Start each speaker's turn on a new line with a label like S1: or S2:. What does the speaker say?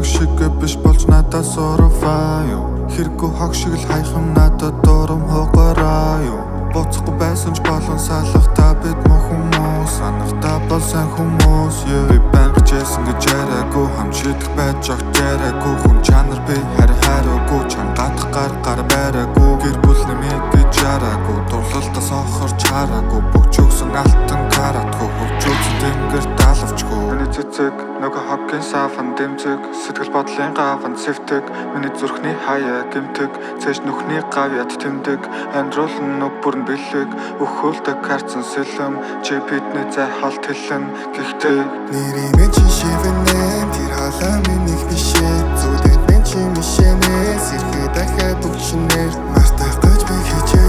S1: нэг шиг биш болж надад сурваа юу. Хэрэггүй хог шиг л хайхам надад дурам хугараа юу. Боцохгүй байсан ч болон салах та бид мөн хүмүүс. Санахта бол сайн хүмүүс. Би банк чэсэн гэж яриагүй, хамшидах байж огт яриагүй. Хүн чанар би хараагүй, чам гатах гар бараагүй. Гэр бүл нэмийг гэж яраагүй, дурлалтаас охорч хараагүй. Бүгч өгсөн алтан каратгүй, хөвчөөсөн тэнгэр далавчгүй. Миний цэцэг нөгөө хогийн сафан дэмцэг, сэтгэл бодлын гаван сэвтэг. Миний зүрхний хаяа гэмтэг, цээж нүхний гавьяд тэмдэг. Амьдрал нь нүг бүрэн бэлэг, өхөөлдөг харцсан сэлэм. Чи бидний зай халт хэлэн, гэхдээ
S2: нэрийн мен чи шивэнэ, тэр халаа минийх бишээ. Зүудэд мен чи мишэнэ, сэрхий дахиад бүгчнэр. Мартах гэж би хичээ.